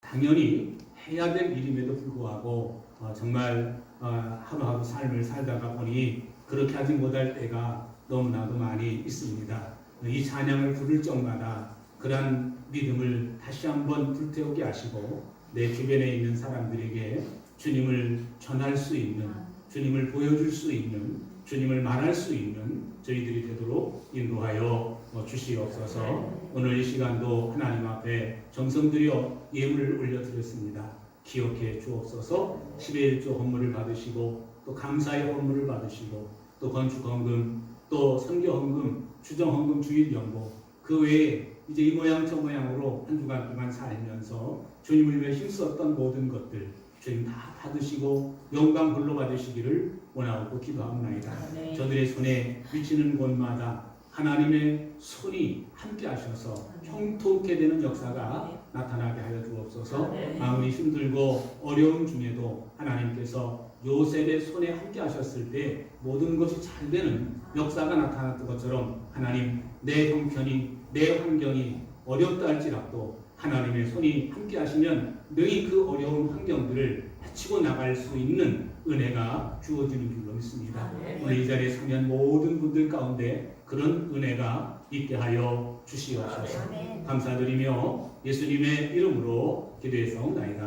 당연히 해야 될 일임에도 불구하고 정말 하루하루 삶을 살다가 보니 그렇게 하지 못할 때가 너무나도 많이 있습니다. 이 찬양을 부를 적마다 그러한 믿음을 다시 한번 불태우게 하시고 내 주변에 있는 사람들에게 주님을 전할 수 있는, 주님을 보여줄 수 있는, 주님을 말할 수 있는 저희들이 되도록 인도하여 주시옵소서. 오늘 이 시간도 하나님 앞에 정성 들여 예물을 올려드렸습니다. 기억해 주옵소서. 11조 헌물을 받으시고 또 감사의 헌물을 받으시고 또 건축헌금, 또 선교헌금, 추정헌금, 주일연보, 그 외에 이제 이 모양 저 모양으로 한 주간 동안 살면서 주님을 위해 힘썼던 모든 것들 주님 다 받으시고 영광 홀로 받으시기를 원하고 기도합니다. 저들의 손에 미치는 곳마다 하나님의 손이 함께 하셔서 형통케 되는 역사가 나타나게 하여 주옵소서. 아무리 힘들고 어려움 중에도 하나님께서 요셉의 손에 함께 하셨을 때 모든 것이 잘 되는 역사가 나타났던 것처럼 하나님, 내 형편이, 내 환경이 어렵다 할지라도 하나님의 손이 함께 하시면 능히 그 어려운 환경들을 헤치고 나갈 수 있는 은혜가 주어지는 줄로 믿습니다. 오늘 이 자리에 서면 모든 분들 가운데 그런 은혜가 있게 하여 주시옵소서. 감사드리며 예수님의 이름으로 기도했사옵나이다.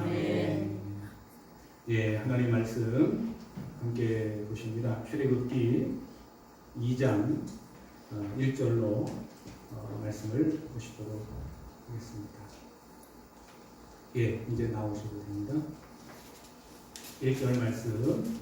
아멘. 예, 하나님 말씀 함께 보십니다. 출애굽기 2장 1절로 말씀을 보시도록 하겠습니다. 예, 이제 나오셔도 됩니다. 1절 말씀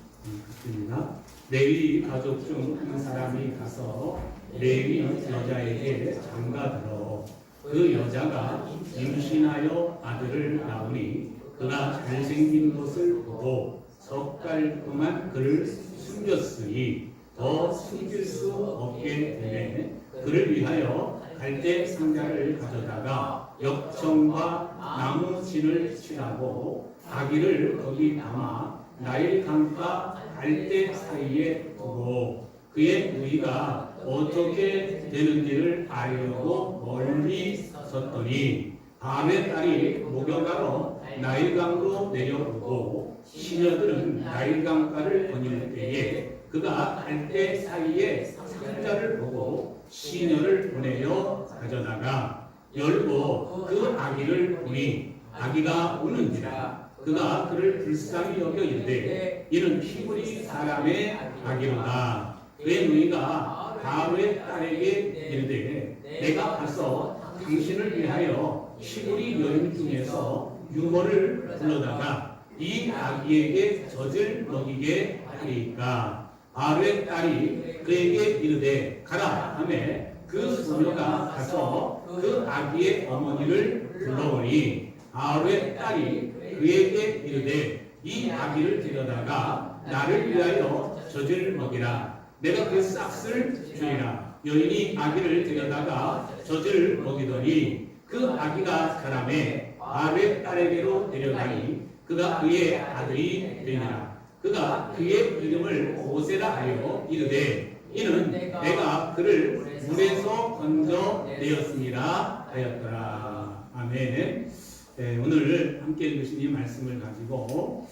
듣습니다. 레위 가족 중 한 사람이 가서 레위 여자에게 장가들어 그 여자가 임신하여 아들을 낳으니 그가 잘생긴 것을 보고 석 달 동안 그를 숨겼으니 더 숨길 수 없게 되매 그를 위하여 갈대 상자를 가져다가 역청과 나무 진을 칠하고 아기를 거기 담아 나일 강과 갈대 사이에 두고 그의 누이가 어떻게 되는지를 알려고 멀리 섰더니 밤에 딸이 목욕하러 나일강으로 내려오고 시녀들은 나일강가를 거닐 때에 그가 갈대 사이에 상자를 보고 시녀를 보내어 가져다가 열고 그 아기를 보니 아기가 우는지라 그가 그를 불쌍히 여겨 이르되 이는 히브리 사람의 아기로다. 그의 누이가 바로의 딸에게 이르되 내가 가서 당신을 위하여 히브리 여인 중에서 유모를 불러다가 이 아기에게 젖을 먹이게 하리이까. 바로의 딸이 그에게 이르되 가라 하매 그 소녀가 가서 그 아기의 어머니를 불러오니 바로의 딸이 그에게 이르되 이 아기를 데려다가 나를 위하여 젖을 먹이라. 내가 그 싹을 주리라. 여인이 아기를 데려다가 젖을 먹이더니 그 아기가 자라매 바로의 딸에게로 데려가니 그가 그의 아들이 되니라. 그가 그의 이름을 모세라 하여 이르되 이는 내가 그를 물에서 건져내었습니다 하였더라. 아멘. 네, 오늘 함께 읽으신 이 말씀을 가지고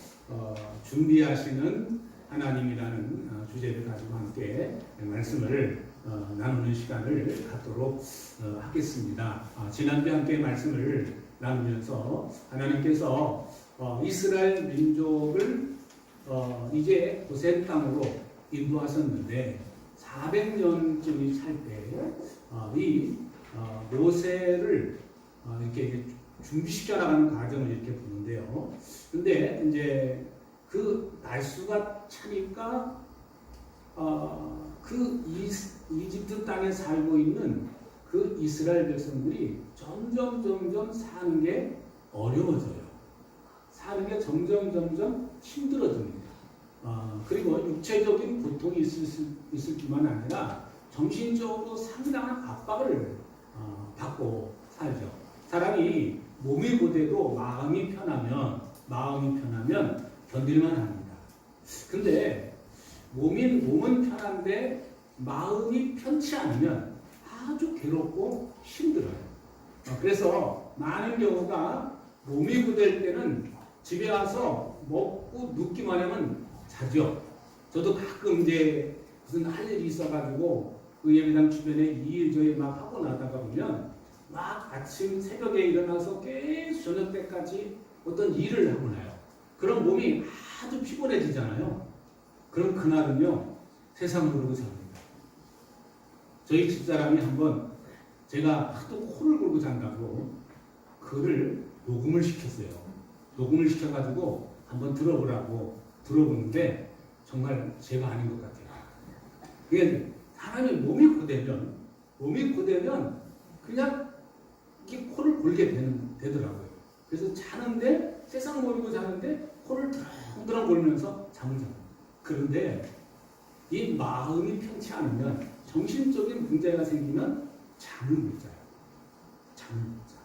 준비하시는 하나님이라는 주제를 가지고 함께 말씀을 나누는 시간을 갖도록 하겠습니다. 지난주에 함께 말씀을 나누면서 하나님께서 이스라엘 민족을 이제 고센 땅으로 인도하셨는데 400년쯤이 찰 때 이 모세를 이렇게 준비시켜 나가는 과정을 이렇게 보는데요. 근데 이제 그 날수가 차니까 그 이집트 땅에 살고 있는 그 이스라엘 백성들이 점점 사는 게 어려워져요. 사는 게 점점 힘들어집니다. 그리고 육체적인 고통이 있을 뿐만 아니라 정신적으로 상당한 압박을 받고 살죠. 사람이 몸이 고되고 마음이 편하면 견딜만 합니다. 근데 몸은 편한데 마음이 편치 않으면 아주 괴롭고 힘들어요. 그래서 많은 경우가 몸이 고될 때는 집에 와서 먹고 눕기만 하면 자죠. 저도 가끔 이제 무슨 할 일이 있어가지고 그 예배당 주변에 이 일 저 일 막 하고 나다가 보면 막 아침 새벽에 일어나서 계속 저녁 때까지 어떤 일을 하고 나요. 그럼 몸이 아주 피곤해지잖아요. 그럼 그날은요 세상 모르고 잡니다. 저희 집사람이 한번 제가 하도 코를 골고 잔다고 그를 녹음을 시켰어요. 녹음을 시켜가지고 한번 들어보라고 들어보는데 정말 제가 아닌 것 같아요. 그게 사람이 몸이 고되면 그냥 이렇게 코를 골게 되더라고요. 그래서 자는데 세상 모르고 자는데 코를 드렁드렁 골면서 잠을 자요. 그런데 이 마음이 편치 않으면 정신적인 문제가 생기면 잠을 못 자요. 잠을 못 자.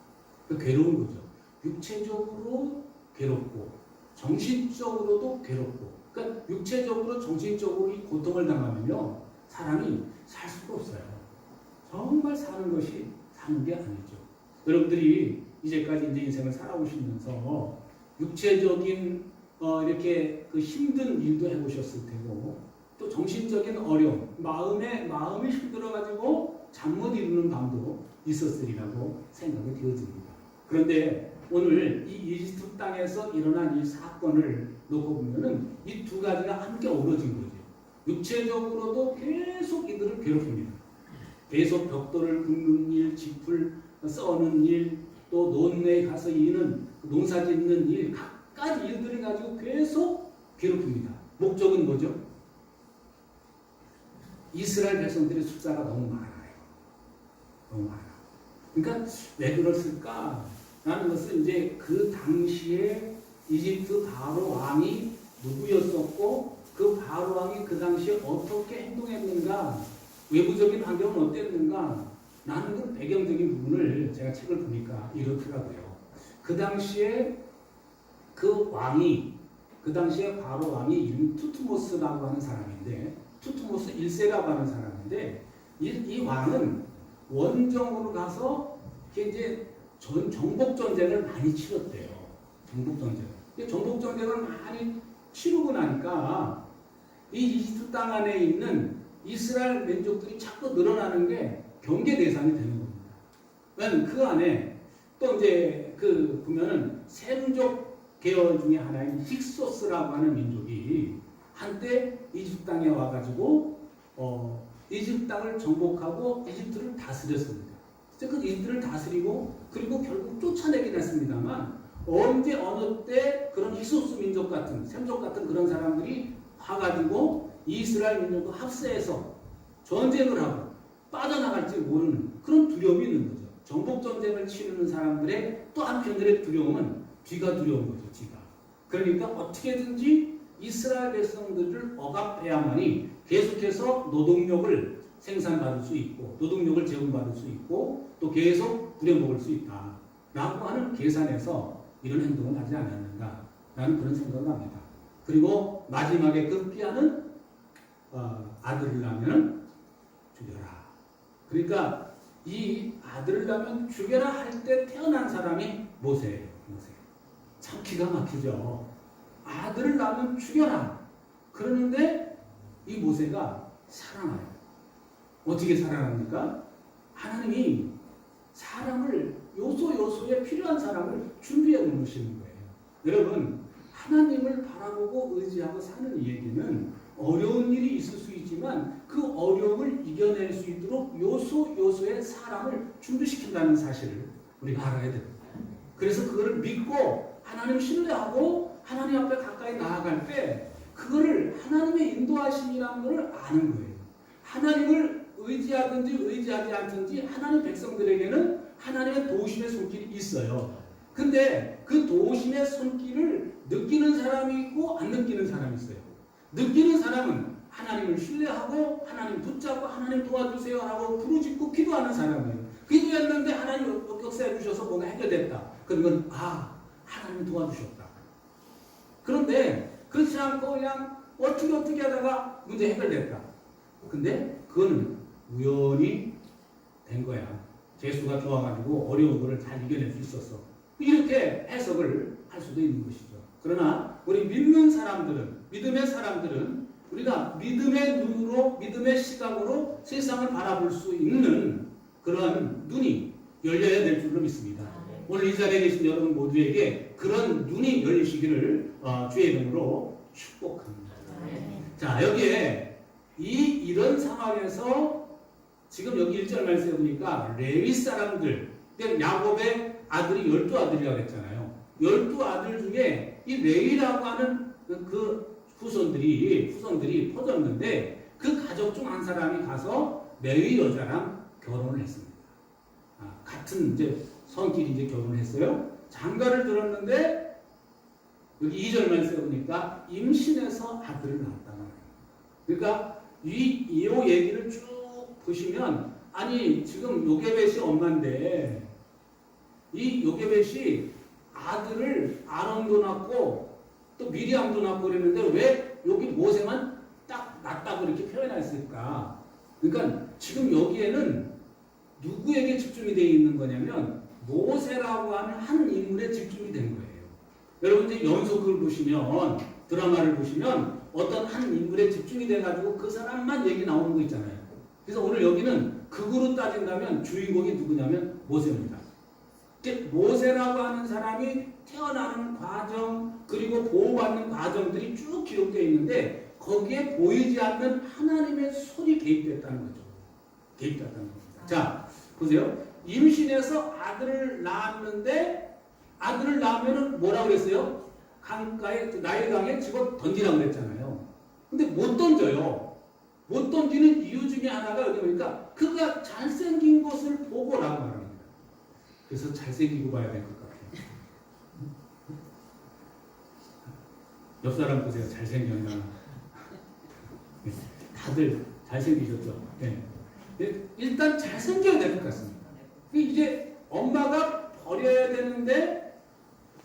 괴로운 거죠. 육체적으로 괴롭고 정신적으로도 괴롭고 그러니까 육체적으로 정신적으로 이 고통을 당하면요 사람이 살 수가 없어요. 정말 사는 것이 사는 게 아니죠. 여러분들이 이제까지 이제 인생을 살아오시면서 육체적인 이렇게 그 힘든 일도 해보셨을 테고 또 정신적인 어려움, 마음이 힘들어가지고 잠 못 이루는 밤도 있었으리라고 생각이 되어집니다. 그런데 오늘 이 이집트 땅에서 일어난 이 사건을 놓고 보면은 이 두 가지가 함께 어우러진 거죠. 육체적으로도 계속 이들을 괴롭힙니다. 계속 벽돌을 굽는 일, 짚을 써는 일, 또 논내에 가서 이는 농사 짓는 일, 갖가지 일들을 가지고 계속 괴롭힙니다. 목적은 뭐죠? 이스라엘 백성들의 숫자가 너무 많아요. 너무 많아. 그러니까 왜 그랬을까? 라는 것은 이제 그 당시에 이집트 바로 왕이 누구였었고 그 바로 왕이 그 당시에 어떻게 행동했는가 외부적인 환경은 어땠는가 라는 그 배경적인 부분을 제가 책을 보니까 이렇더라고요. 그 당시에 그 당시에 바로 왕이 이름이 투트모스라고 하는 사람인데 투트모스 1세라고 하는 사람인데 이 왕은 원정으로 가서 이제 정복 전쟁을 많이 치렀대요. 정복 전쟁을 많이 치르고 나니까 이 이집트 땅 안에 있는 이스라엘 민족들이 자꾸 늘어나는 게 경계 대상이 되는 겁니다. 왜냐면 그 안에 또 이제 그 보면은 셈족 계열 중에 하나인 힉소스라고 하는 민족이 한때 이집트 땅에 와가지고 이집트 땅을 정복하고 이집트를 다스렸습니다. 그 이집트를 다스리고 그리고 결국 쫓아내긴 했습니다만 언제 어느 때 그런 힉소스 민족 같은 셈족 같은 그런 사람들이 와가지고 이스라엘 민족과 합세해서 전쟁을 하고 빠져나갈지 모르는 그런 두려움이 있는 거죠. 정복 전쟁을 치르는 사람들의 또 한편들의 두려움은 뒤가 두려운 거죠. 뒤가. 그러니까 어떻게든지 이스라엘 백성들을 억압해야만이 계속해서 노동력을 생산받을 수 있고 노동력을 제공받을 수 있고 또 계속 부려먹을 수 있다 라고 하는 계산에서 이런 행동을 하지 않았는가 라는 그런 생각을 합니다. 그리고 마지막에 급기야는 아들을 낳으면 죽여라. 그러니까 이 아들을 낳으면 죽여라 할 때 태어난 사람이 모세예요. 참 기가 막히죠. 아들을 낳으면 죽여라. 그러는데 이 모세가 살아나요. 어떻게 살아납니까? 하나님이 사람을 요소요소에 필요한 사람을 준비해 놓으시는 거예요. 여러분 하나님을 바라보고 의지하고 사는 얘기는 어려운 일이 있을 수 있지만 그 어려움을 이겨낼 수 있도록 요소요소에 사람을 준비시킨다는 사실을 우리가 알아야 됩니다. 그래서 그거를 믿고 하나님 신뢰하고 하나님 앞에 가까이 나아갈 때 그거를 하나님의 인도하심이라는 것을 아는 거예요. 하나님을 의지하든지 의지하지 않든지 하나님 백성들에게는 하나님의 도우심의 손길이 있어요. 근데 그 도우심의 손길을 느끼는 사람이 있고 안 느끼는 사람이 있어요. 느끼는 사람은 하나님을 신뢰하고 하나님 붙잡고 하나님 도와주세요 하고 부르짖고 기도하는 사람이에요. 기도했는데 하나님 역사해 주셔서 뭔가 해결됐다. 그러면 하나님 도와주셨다. 그런데 그렇지 않고 그냥 어떻게 하다가 문제 해결됐다. 근데 그거는 우연히 된 거야. 재수가 좋아가지고 어려운 거를 잘 이겨낼 수 있었어. 이렇게 해석을 할 수도 있는 것이죠. 그러나 우리 믿는 사람들은, 믿음의 사람들은 우리가 믿음의 눈으로, 믿음의 시각으로 세상을 바라볼 수 있는 그런 눈이 열려야 될 줄로 믿습니다. 오늘 이 자리에 계신 여러분 모두에게 그런 눈이 열리시기를 주의 이름으로 축복합니다. 자, 여기에 이런 상황에서 지금 여기 1절 말씀에 보니까 레위 사람들, 야곱의 아들이 12아들이라고 했잖아요. 12아들 중에 이 레위라고 하는 그 후손들이 퍼졌는데 그 가족 중 한 사람이 가서 레위 여자랑 결혼을 했습니다. 같은 이제 성끼리 이제 결혼을 했어요. 장가를 들었는데 여기 2절 말씀에 보니까 임신해서 아들을 낳았다고 해요. 그러니까 이 얘기를 쭉 보시면 아니 지금 요게벳이 엄마인데 이 요게벳이 아들을 아론도 낳고 또 미리암도 낳고 그랬는데 왜 여기 모세만 딱 낳았다고 이렇게 표현했을까? 그러니까 지금 여기에는 누구에게 집중이 되어 있는 거냐면 모세라고 하는 한 인물에 집중이 된 거예요. 여러분 이제 연속을 보시면 드라마를 보시면 어떤 한 인물에 집중이 돼가지고 그 사람만 얘기 나오는 거 있잖아요. 그래서 오늘 여기는 극으로 따진다면 주인공이 누구냐면 모세입니다. 모세라고 하는 사람이 태어나는 과정 그리고 보호받는 과정들이 쭉 기록되어 있는데 거기에 보이지 않는 하나님의 손이 개입됐다는 거죠. 개입됐다는 겁니다. 자, 보세요. 임신해서 아들을 낳았는데 아들을 낳으면 뭐라고 그랬어요? 강가에, 나일강에 집어 던지라고 그랬잖아요. 근데 못 던져요. 못 던지는 이유 중에 하나가 여기 보니까 그가 잘생긴 것을 보고라고 말합니다. 그래서 잘생기고 봐야 될 것 같아요. 옆 사람 보세요. 잘생겼나? 다들 잘생기셨죠? 네. 일단 잘생겨야 될 것 같습니다. 이제 엄마가 버려야 되는데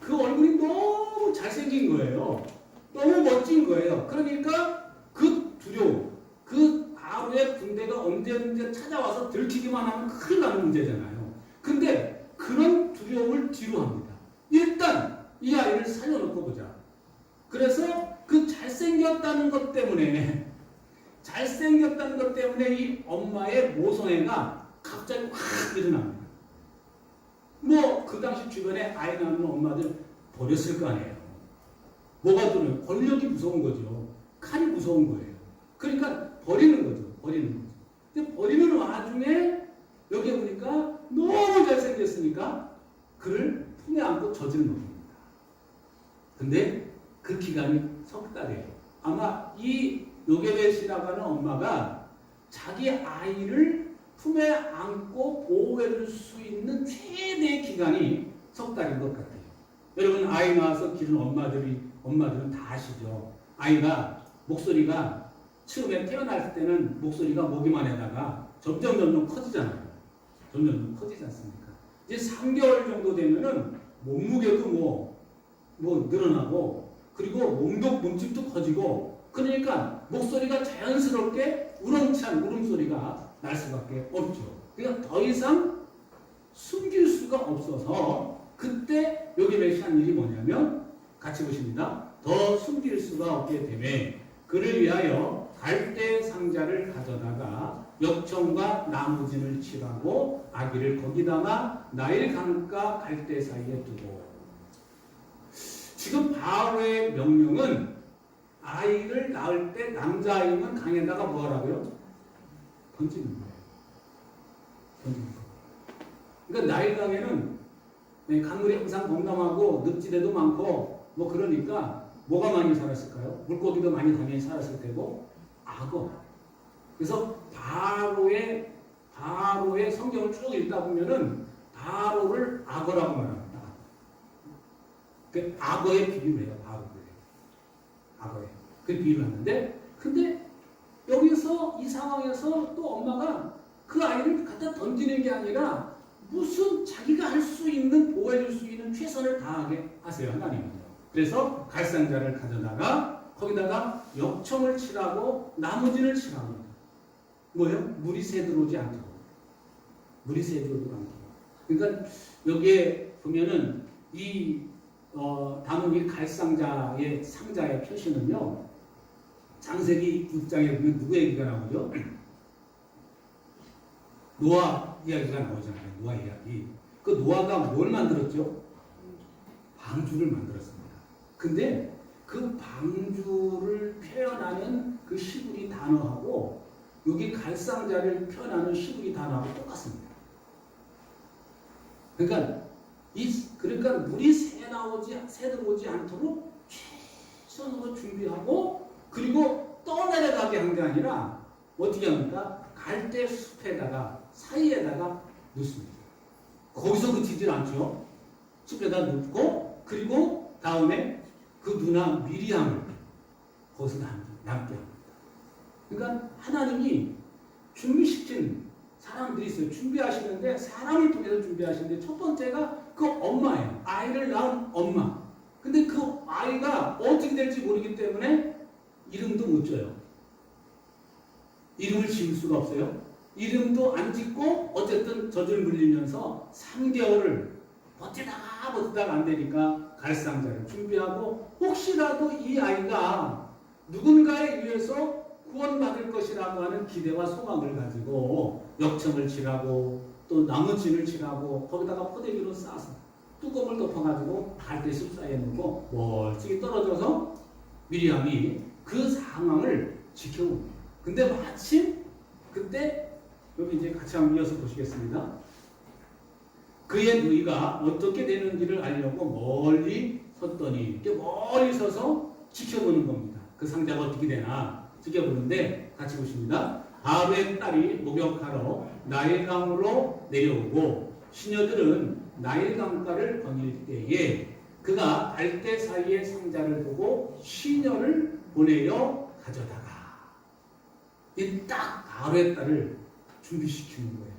그 얼굴이 너무 잘생긴 거예요. 너무 멋진 거예요. 그러니까 그 두려움, 그 바로의 군대가 언제 찾아와서 들키기만 하면 큰일 나는 문제잖아요. 근데 그런 두려움을 뒤로 합니다. 일단 이 아이를 살려놓고 보자. 그래서 그 잘생겼다는 것 때문에 이 엄마의 모성애가 갑자기 확 일어납니다. 뭐 그 당시 주변에 아이 낳는 엄마들 버렸을 거 아니에요. 뭐가 들어요? 권력이 무서운 거죠. 칼이 무서운 거예요. 그러니까 버리는 거죠. 근데 버리는 와중에 여기 보니까 너무 잘생겼으니까 그를 품에 안고 젖을 먹입니다. 근데 그 기간이 석 달이에요. 아마 이 요게벳이라고 하는 엄마가 자기 아이를 품에 안고 보호해줄 수 있는 최대의 기간이 석 달인 것 같아요. 여러분 아이 낳아서 기른 엄마들은 다 아시죠? 아이가 목소리가 처음에 태어날 때는 목소리가 모기만 하다가 점점 커지잖아요. 점점 커지지 않습니까? 이제 3개월 정도 되면은 몸무게도 뭐 늘어나고 그리고 몸집도 커지고 그러니까 목소리가 자연스럽게 우렁찬 울음소리가 날 수밖에 없죠. 그러니까 더 이상 숨길 수가 없어서 그때 요게벳이 한 일이 뭐냐면 같이 보십니다. 더 숨길 수가 없게 되매 그를 위하여 갈대 상자를 가져다가 역청과 나무진을 칠하고 아기를 거기다가 나일 강가 갈대 사이에 두고 지금 바로의 명령은 아이를 낳을 때 남자아이면 강에다가 뭐 하라고요? 던지는 거예요. 던지는 거. 그러니까 나일강에는 강물이 항상 범람하고 늪지대도 많고 뭐 그러니까 뭐가 많이 살았을까요? 물고기도 많이 당연히 살았을 테고 악어. 그래서 바로의 성경을 쭉 읽다 보면은 바로를 악어라고 말합니다. 그 악어의 비유를 해요. 악어에. 그 비유를 하는데 근데 여기서 이 상황에서 또 엄마가 그 아이를 갖다 던지는 게 아니라 무슨 자기가 할 수 있는 보호해줄 수 있는 최선을 다하게 하세요. 하나님은요. 그래서 갈상자를 가져다가 거기다가 역청을 칠하고 나무진을 칠합니다. 뭐예요? 물이 새 들어오지 않도록. 그러니까 여기에 보면은 이 다누기 갈상자의 상자의 표시는요. 창세기 6장에 보면 누구 얘기가 나오죠? 노아 이야기가 나오잖아요. 노아 이야기. 그 노아가 뭘 만들었죠? 방주를 만들었습니다. 근데 그 방주를 표현하는 그 시구리 단어하고 여기 갈상자를 표현하는 시구리 단어하고 똑같습니다. 그러니까 물이 새 들어오지 않도록 최선으로 준비하고 그리고 떠내려가게 한 게 아니라 어떻게 합니까? 갈대 숲에다가 사이에다가 넣습니다. 거기서 그치질 않죠. 숲에다 넣고 그리고 다음에 그 누나 미리암을 거기서 남게 합니다. 그러니까 하나님이 준비시킨 사람들이 있어요. 준비하시는데 사람을 통해서 준비하시는데 첫 번째가 그 엄마예요. 아이를 낳은 엄마. 근데 그 아이가 어떻게 될지 모르기 때문에 이름도 못 줘요. 이름을 지을 수가 없어요. 이름도 안 짓고 어쨌든 젖을 물리면서 3개월을 버티다가 안 되니까 갈상자를 준비하고 혹시라도 이 아이가 누군가에 의해서 구원받을 것이라고 하는 기대와 소망을 가지고 역청을 칠하고 또 나무진을 칠하고 거기다가 포대기로 싸서 뚜껑을 덮어가지고 갈대 숲 사이에 놓고 멀찍이 떨어져서 미리암이 그 상황을 지켜봅니다. 근데 마침 그때 여기 이제 같이 한번 이어서 보시겠습니다. 그의 누이가 어떻게 되는지를 알려고 멀리 섰더니 이렇게 멀리 서서 지켜보는 겁니다. 그 상자가 어떻게 되나 지켜보는데 같이 보십니다. 바로의 딸이 목욕하러 나일강으로 내려오고 시녀들은 나일강가를 거닐 때에 그가 갈대 사이의 상자를 보고 시녀를 보내어 가져다가 이 딱 바로의 딸을 준비시키는 거예요.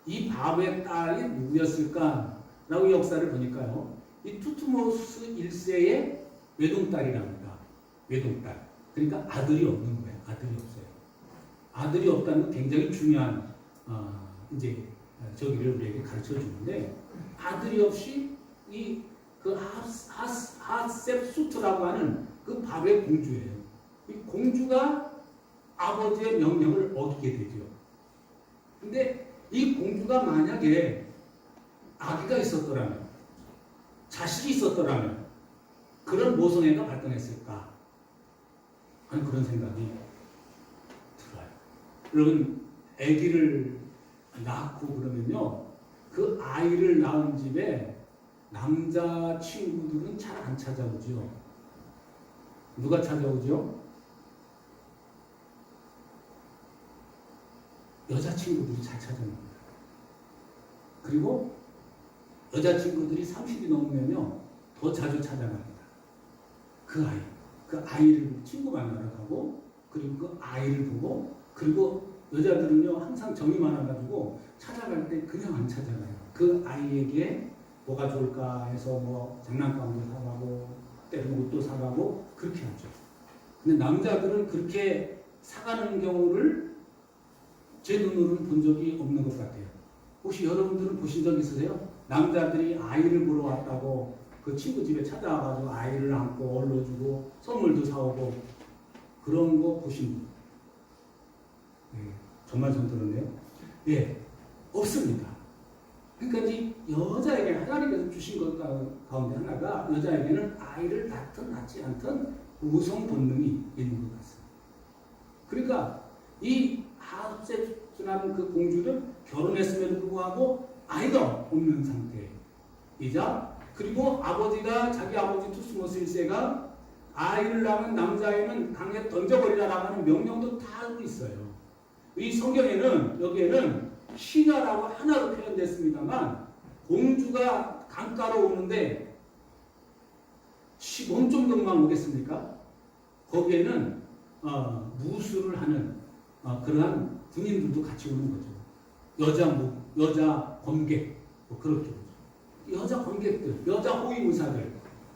이 바로의 딸이 누구였을까? 라고 역사를 보니까요. 이 투트모스 1세의 외동딸이랍니다. 외동딸. 그러니까 아들이 없는 거예요. 아들이 없어요. 아들이 없다는 건 굉장히 중요한 이제 저기를 우리에게 가르쳐 주는데 아들이 없이 이 그 하셉수트라고 하는 그 바로의 공주예요. 이 공주가 아버지의 명령을 어기게 되죠. 근데 이 공주가 만약에 아기가 있었더라면 자식이 있었더라면 그런 모성애가 발동했을까 하는 그런 생각이 들어요. 여러분 아기를 낳고 그러면요 그 아이를 낳은 집에 남자 친구들은 잘 안 찾아오죠. 누가 찾아오죠? 여자친구들이 잘 찾아옵니다. 그리고 여자친구들이 30이 넘으면요 더 자주 찾아갑니다. 그 아이를 친구 만나러 가고 그리고 그 아이를 보고 그리고 여자들은요 항상 정이 많아가지고 찾아갈 때 그냥 안 찾아가요. 그 아이에게 뭐가 좋을까 해서 뭐 장난감도 사가고 때로는 옷도 사가고 그렇게 하죠. 근데 남자들은 그렇게 사가는 경우를 제 눈으로는 본 적이 없는 것 같아요. 혹시 여러분들은 보신 적 있으세요? 남자들이 아이를 보러 왔다고 그 친구 집에 찾아와가지고 아이를 안고 얼러주고 선물도 사오고 그런 거 보신 분? 네, 정말 좀 들었네요. 예, 없습니다. 그러니까 이 여자에게 하나님께서 주신 것 가운데 하나가 여자에게는 아이를 낳든 낳지 않든 우성 본능이 있는 것 같습니다. 그러니까 이 하셉수라는 그 공주는 결혼했음에도 불구하고 아이가 없는 상태이자 그리고 아버지가 자기 아버지 투스모스 1세가 아이를 낳은 남자아이는 강에 던져버리라라고 하는 명령도 다 알고 있어요. 이 성경에는 여기에는 시녀라고 하나로 표현됐습니다만 공주가 강가로 오는데 몸 정도만 오겠습니까? 거기에는 무술을 하는 그러한 군인들도 같이 오는 거죠. 여자 검객 뭐 그렇게 오죠. 여자 검객들, 여자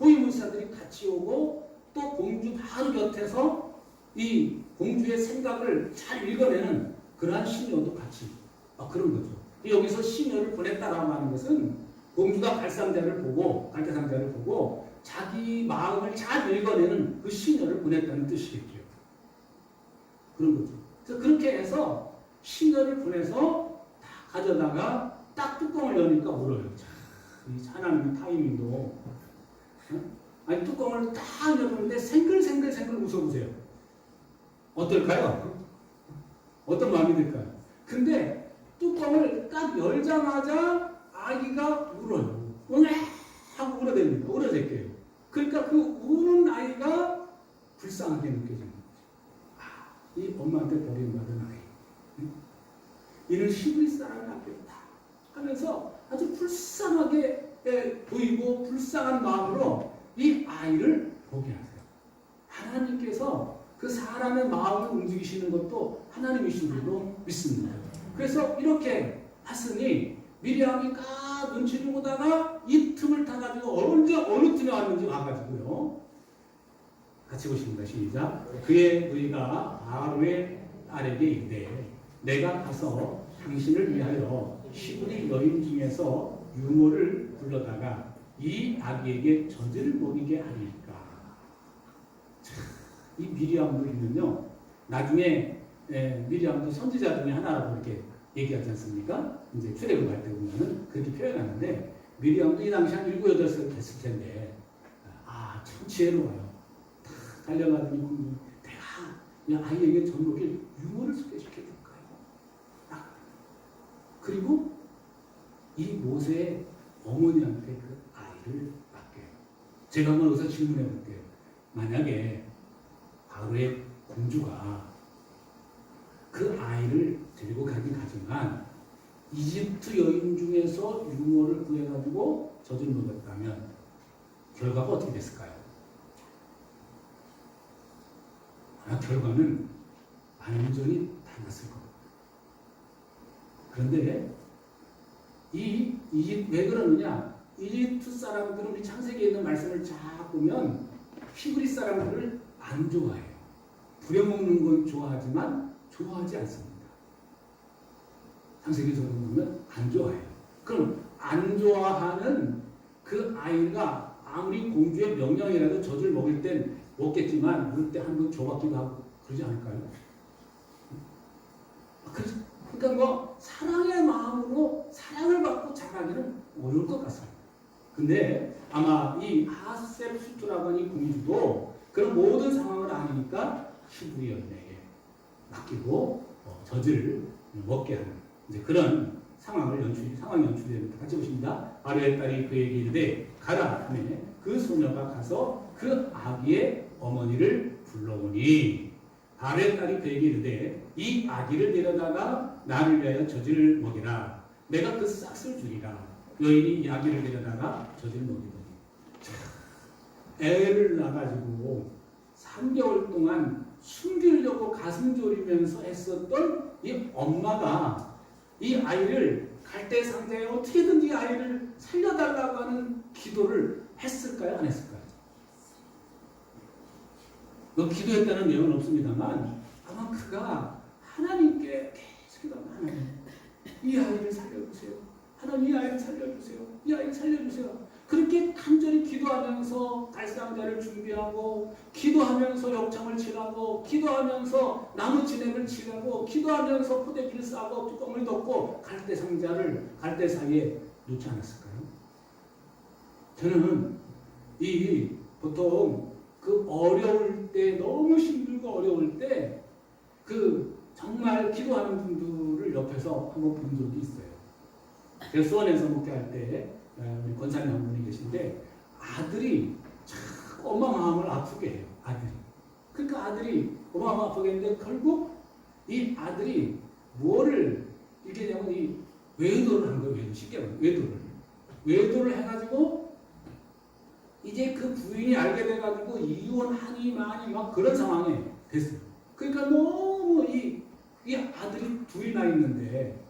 호위무사들이 같이 오고 또 공주 바로 곁에서 이 공주의 생각을 잘 읽어내는 그러한 시녀도 같이 그런 거죠. 여기서 시녀를 보냈다라고 하는 것은 공주가 갈대상자를 보고 자기 마음을 잘 읽어내는 그 시녀를 보냈다는 뜻이겠죠. 그런 거죠. 그래서 그렇게 해서 시녀를 보내서 다 가져다가 딱 뚜껑을 여니까 울어요. 이 하나님의 타이밍도. 아니 뚜껑을 딱 열었는데 생글생글 웃어보세요. 어떨까요? 어떤 마음이 들까요? 근데 뚜껑을 딱 열자마자 아기가 울어요. 으아 하고 울어댑니다. 울어댈게요. 그러니까 그 우는 아이가 불쌍하게 느껴지는 거죠. 이 엄마한테 버림받은 아이. 이는 히브리 사람이 아꼈다 하면서 아주 불쌍하게 보이고 불쌍한 마음으로 이 아이를 보게 하세요. 하나님께서 그 사람의 마음을 움직이시는 것도 하나님이신 줄로 믿습니다. 그래서 이렇게 봤으니 미리암이 까 눈치를 보다가 이 틈을 타가지고 언제 어느 틈에 왔는지 와가지고요. 같이 보십니다. 시작. 그의 의가 바로의 딸에게 이르되 내가 가서 당신을 위하여 히브리 여인 중에서 유모를 불러다가 이 아기에게 젖을 먹이게 하리까. 이 미리암도 있는요. 나중에 미리암도 선지자 중에 하나라고 이렇게 얘기하지 않습니까? 이제 출애굽할 때 보면은 그렇게 표현하는데 미리암도 이 당시 한 7, 8살 됐을 텐데 참 지혜로워요. 다 달려가더니 내가 이 아이에게 젖먹일 유모를 소개시켜줄까요? 그리고 이 모세의 어머니한테 그 아이를 맡겨요. 제가 한번 여기서 질문해 볼게요. 만약에 바로의 공주가 그 아이를 데리고 가긴 가지만 이집트 여인 중에서 유모를 구해가지고 젖을 먹였다면 결과가 어떻게 됐을까요? 결과는 완전히 달랐을 겁니다. 그런데 왜 그러느냐? 이집트 사람들은 우리 창세기에 있는 말씀을 쫙 보면 히브리 사람들을 안 좋아해요. 부려먹는 건 좋아하지만 좋아하지 않습니다. 창세기적으로 보면 안 좋아해요. 그럼 안 좋아하는 그 아이가 아무리 공주의 명령이라도 젖을 먹일 땐 먹겠지만 먹을 때 한 번 줘받기도 하고 그러지 않을까요? 그러니까 뭐 사랑의 마음으로 사랑을 받고 자라기는 어려울 것 같습니다. 근데 아마 이 하셉수트라고 하는 이 공주도 그런 모든 상황을 아니까 히브리 여인에게 맡기고 젖을 먹게 하는 이제 그런 상황이 연출됩니다. 같이 보십니다. 바로의 딸이 그에게 이르되 가라 하매 그 소녀가 가서 그 아기의 어머니를 불러오니 바로의 딸이 그에게 이르되 이 아기를 데려다가 나를 위하여 젖을 먹이라. 내가 그 싹을 주리라. 여인이 이 아기를 데려다가 젖을 먹이더니 애를 낳아가지고 3개월 동안 숨기려고 가슴 졸이면서 했었던 이 엄마가 이 아이를 갈대 상자에 어떻게든 이 아이를 살려달라고 하는 기도를 했을까요? 안 했을까요? 기도했다는 내용은 없습니다만 아마 그가 하나님께 계속 하나님 이 아이를 살려주세요. 하나님 이 아이를 살려주세요. 이 아이를 살려주세요. 그렇게 간절히 기도하면서 갈상자를 준비하고 기도하면서 역청을 칠하고 기도하면서 나무 진액을 칠하고 기도하면서 포대기를 싸고 뚜껑을 덮고 갈대 사이에 놓지 않았을까요? 저는 보통 그 어려울 때 너무 힘들고 어려울 때 그 정말 기도하는 분들을 옆에서 한번 본 적이 있어요. 제가 수원에서 목회할 때 우리 권사님 한 분이 계신데 아들이 참 엄마 마음을 아프게 해요. 그러니까 아들이 엄마 마음 아프게 했는데 결국 이 아들이 뭐를 이렇게 되면 이 외도를 한 거예요. 쉽게 말하면 외도를 해가지고 이제 그 부인이 알게 돼가지고 이혼하니 마니 막 그런 상황에 됐어요. 그러니까 너무 이 아들이 둘이나 있는데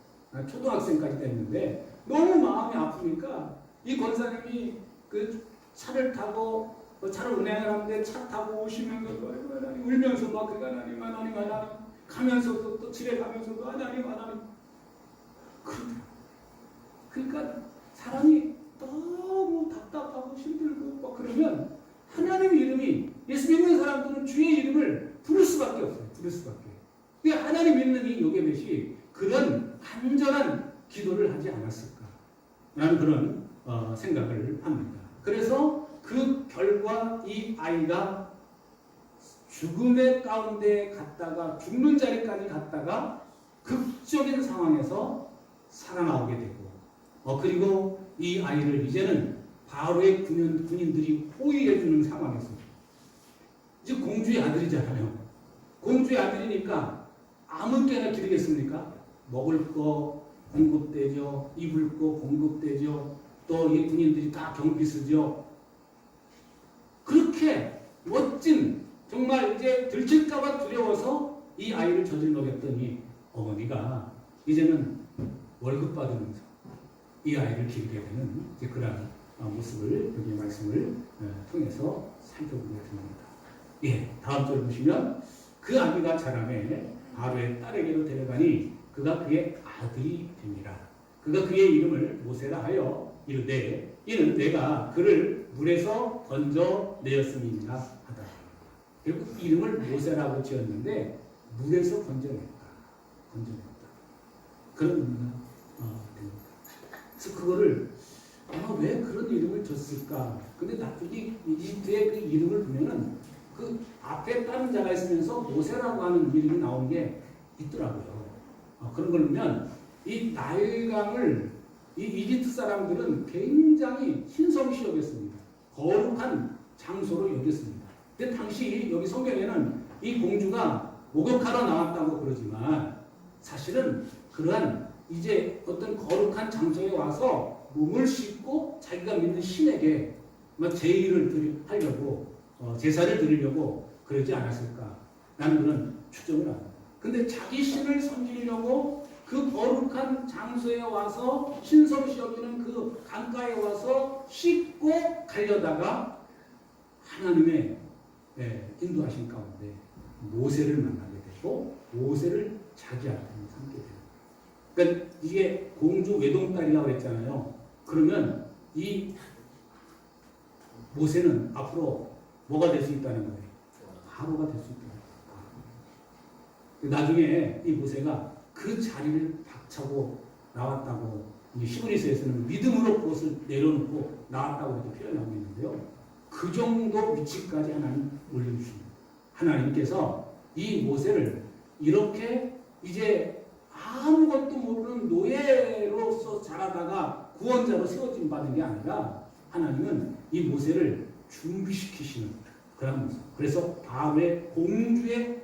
초등학생까지 됐는데 너무 마음이 아프니까 이 권사님이 그 차를 타고 차를 운행을 하는데 차 타고 오시면서 울면서 막 그가 하나님 가면서도 또 집에 가면서도 하나님 그러니까 사람이 들으면 하나님의 이름이 예수 믿는 사람들은 주의 이름을 부를 수밖에 없어요. 부를 수밖에. 근데 하나님 믿는 이 요게벳이 그런 간절한 기도를 하지 않았을까? 라는 그런 생각을 합니다. 그래서 그 결과 이 아이가 죽음의 가운데 갔다가 죽는 자리까지 갔다가 극적인 상황에서 살아나오게 되고 그리고 이 아이를 이제는 바로의 군인들이 호위해주는 상황에서 이제 공주의 아들이잖아요. 공주의 아들이니까 아무 때나 기르겠습니까? 먹을 거 공급되죠. 입을 거 공급되죠. 또 이 군인들이 다 경비 쓰죠. 그렇게 멋진 정말 이제 들킬까봐 두려워서 이 아이를 저질러겠더니 어머니가 이제는 월급 받으면서 이 아이를 기르게 되는 이제 그런 모습을 여기 말씀을 통해서 살펴보게 됩니다. 예, 다음 절 보시면 그 아기가 자라매 바로의 딸에게로 데려가니 그가 그의 아들이 됩니다. 그가 그의 이름을 모세라 하여 이르되 이는 내가 그를 물에서 건져내었음이니라 하다. 결국 이름을 모세라고 지었는데 물에서 건져냈다. 그런 의미가 됩니다. 그래서 그거를 왜 그런 이름을 줬을까? 근데 나중에 이집트의 그 이름을 보면은 그 앞에 다른 자가 있으면서 모세라고 하는 이름이 나온 게 있더라고요. 그런 걸 보면 이 나일강을 이 이집트 사람들은 굉장히 신성시 여겼습니다. 거룩한 장소로 여겼습니다. 근데 당시 여기 성경에는 이 공주가 목욕하러 나왔다고 그러지만 사실은 그러한 이제 어떤 거룩한 장소에 와서 몸을 씻고 자기가 믿는 신에게 제의를 하려고 제사를 드리려고 그러지 않았을까라는 그런 추정을 합니다. 근데 자기 신을 섬기려고 그 거룩한 장소에 와서 신성시 여기는 그 강가에 와서 씻고 가려다가 하나님의 인도하신 가운데 모세를 만나게 되고 모세를 자기 앞에 삼게 돼요. 그러니까 이게 공주 외동딸이라고 그랬잖아요. 그러면 이 모세는 앞으로 뭐가 될 수 있다는 거예요? 바로가 될 수 있다는 거예요. 나중에 이 모세가 그 자리를 박차고 나왔다고 히브리서에서는 믿음으로 그것을 내려놓고 나왔다고 이렇게 표현하고 있는데요. 그 정도 위치까지 하나님 올려주십니다. 하나님께서 이 모세를 이렇게 이제 아무것도 모르는 노예로서 자라다가 구원자로 세워진 받은 게 아니라 하나님은 이 모세를 준비시키시는 그런 모습. 그래서 바로의 공주의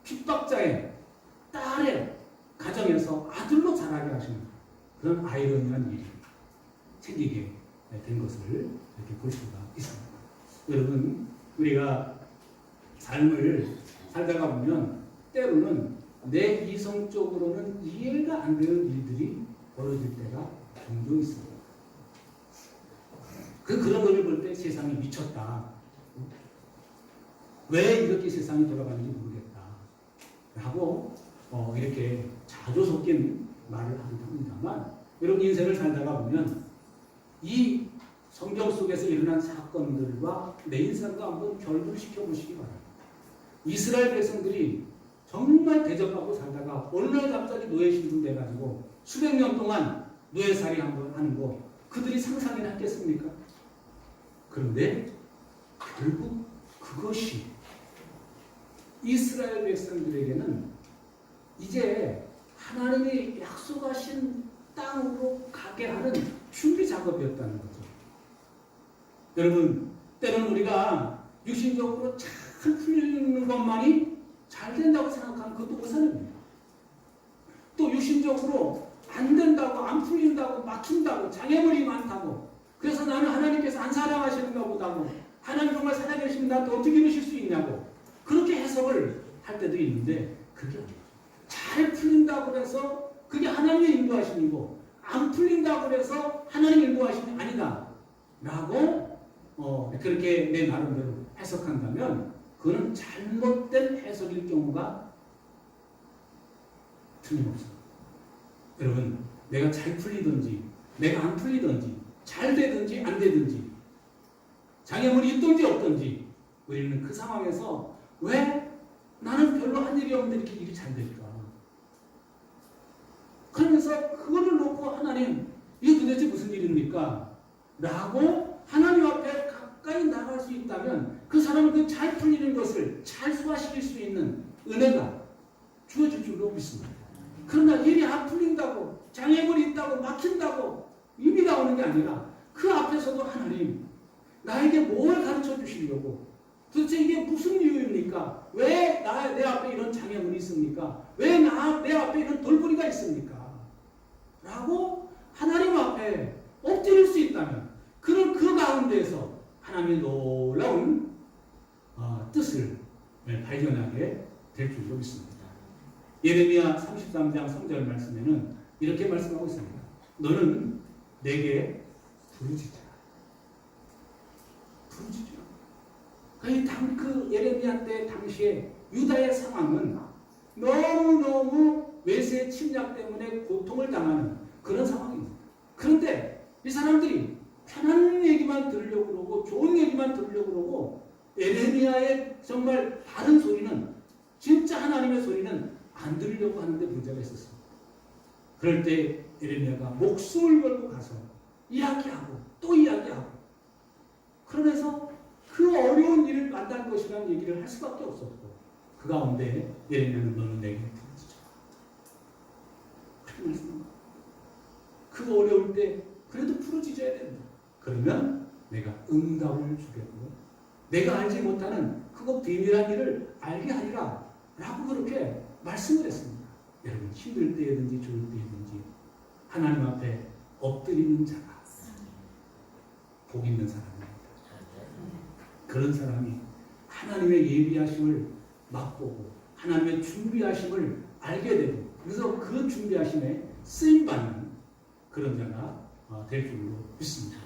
핍박자의 딸의 가정에서 아들로 자라게 하시는 그런 아이러니한 일이 생기게 된 것을 이렇게 볼 수가 있습니다. 여러분, 우리가 삶을 살다가 보면 때로는 내 이성적으로는 이해가 안 되는 일들이 벌어질 때가 종종 있습니다. 그런 것을 볼 때 세상이 미쳤다. 왜 이렇게 세상이 돌아가는지 모르겠다. 하고 이렇게 자주 섞인 말을 하기도 합니다만 여러분 인생을 살다가 보면 이 성경 속에서 일어난 사건들과 내 인생과 한번 결부시켜 보시기 바랍니다. 이스라엘 백성들이 정말 대접받고 살다가 어느 날 갑자기 노예 신분돼가지고 수백 년 동안 노예살이 한번 하는 거 그들이 상상이나 했겠습니까? 그런데 결국 그것이 이스라엘 백성들에게는 이제 하나님이 약속하신 땅으로 가게 하는 준비 작업이었다는 거죠. 여러분, 때로는 우리가 육신적으로 잘 풀리는 것만이 잘 된다고 생각하면 그것도 오산입니다. 또 육신적으로 안 된다고, 안 풀린다고, 막힌다고, 장애물이 많다고, 그래서 나는 하나님께서 안 사랑하시는가 보다고, 하나님 정말 살아계시면 나한테 어떻게 이러실 수 있냐고, 그렇게 해석을 할 때도 있는데, 그게 아니에요. 잘 풀린다고 해서 그게 하나님의 인도하심이고, 안 풀린다고 해서 하나님의 인도하심이 아니다. 라고, 그렇게 내 나름대로 해석한다면, 그는 잘못된 해석일 경우가 틀림없어요. 여러분, 내가 잘 풀리든지, 내가 안 풀리든지, 잘 되든지, 안 되든지, 장애물이 있든지 없든지 우리는 그 상황에서 왜 나는 별로 한 일이 없는데 이렇게 일이 잘 될까? 그러면서 그거를 놓고 하나님 이게 도대체 무슨 일입니까? 라고 하나님 앞에 가까이 나갈 수 있다면 그 사람은 그 잘 풀리는 것을 잘 소화시킬 수 있는 은혜가 주어질 줄로 믿습니다. 그러나 일이 안 풀린다고 장애물이 있다고 막힌다고 입이 나오는 게 아니라 그 앞에서도 하나님 나에게 뭘 가르쳐 주시려고 도대체 이게 무슨 이유입니까? 왜 내 앞에 이런 장애물이 있습니까? 왜 내 앞에 이런 돌부리가 있습니까? 라고 하나님 앞에 엎드릴 수 있다면 그런 그 가운데에서 하나님의 놀라운 뜻을 발견하게 될 줄로 믿습니다. 예레미야 33장 3절 말씀에는 이렇게 말씀하고 있습니다. 너는 내게 부르짖으라. 부르짖으라. 그 예레미야 때 당시에 유다의 상황은 너무너무 외세 침략 때문에 고통을 당하는 그런 상황입니다. 그런데 이 사람들이 편한 얘기만 들으려고 그러고 좋은 얘기만 들으려고 그러고 예레미야의 정말 바른 소리는 진짜 하나님의 소리는 안 들으려고 하는데 문제가 있었습니다. 그럴 때 예레미야가 목숨을 걸고 가서 이야기하고 또 이야기하고 그러면서 그 어려운 일을 만날 것이라는 얘기를 할 수밖에 없었고 그 가운데 예레미야는 너는 내게 부르짖어라. 그렇게 말씀합니다. 그 어려울 때 그래도 부르짖어야 된다. 그러면 내가 응답을 주겠고 내가 알지 못하는 그거 비밀한 일을 알게 하리라 라고 그렇게 말씀을 했습니다. 여러분 힘들 때든지 좋을 때든지 하나님 앞에 엎드리는 자가 복 있는 사람입니다. 그런 사람이 하나님의 예비하심을 맛보고 하나님의 준비하심을 알게 되고 그래서 그 준비하심에 쓰임받는 그런 자가 될 줄로 믿습니다.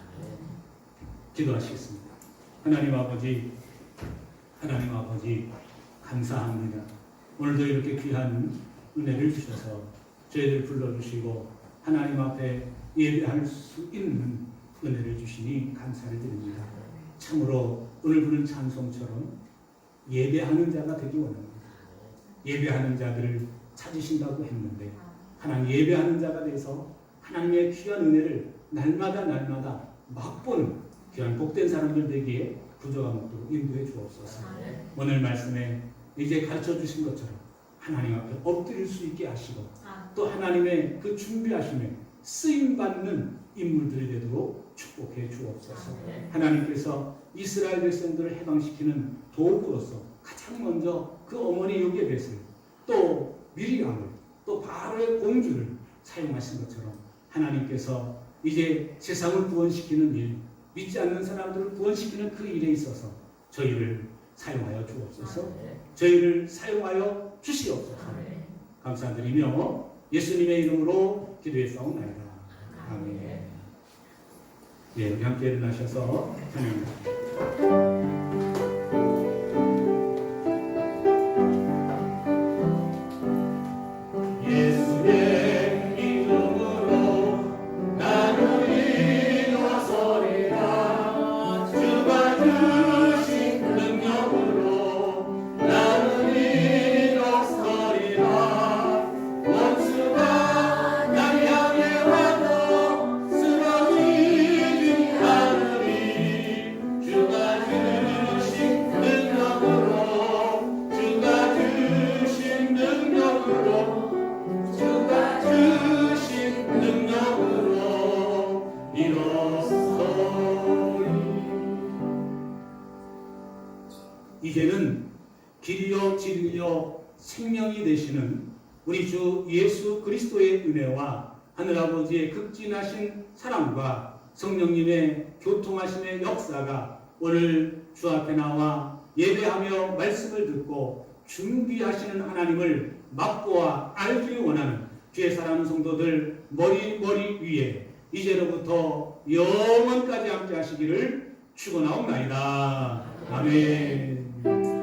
기도하시겠습니다. 하나님 아버지 감사합니다. 오늘도 이렇게 귀한 은혜를 주셔서 저희들 불러주시고 하나님 앞에 예배할 수 있는 은혜를 주시니 감사를 드립니다. 참으로 오늘 부른 찬송처럼 예배하는 자가 되기 원합니다. 예배하는 자들을 찾으신다고 했는데 하나님 예배하는 자가 돼서 하나님의 귀한 은혜를 날마다 맛보는 귀한 복된 사람들 되기에 부족함 없도록 인도해 주옵소서. 오늘 말씀에 이제 가르쳐 주신 것처럼 하나님 앞에 엎드릴 수 있게 하시고 또 하나님의 그 준비하심에 쓰임받는 인물들이 되도록 축복해 주옵소서. 하나님께서 이스라엘 백성들을 해방시키는 도구로서 가장 먼저 그 어머니 요게벳을 또 미리암을 또 바로의 공주를 사용하신 것처럼 하나님께서 이제 세상을 구원시키는 일, 믿지 않는 사람들을 구원시키는 그 일에 있어서 저희를 사용하여 주옵소서. 저희를 사용하여 주시옵소서. 감사드리며 예수님의 이름으로 기도했사옵나이다. 아멘. 예, 우리 함께 일어나셔서 찬양합니다. 이제는 길이요 진리요 생명이 되시는 우리 주 예수 그리스도의 은혜와 하늘아버지의 극진하신 사랑과 성령님의 교통하심의 역사가 오늘 주 앞에 나와 예배하며 말씀을 듣고 준비하시는 하나님을 맛보아 알기 원하는 주의 사랑하는 성도들 머리 위에 이제로부터 영원까지 함께 하시기를 축원하옵나이다. 아멘.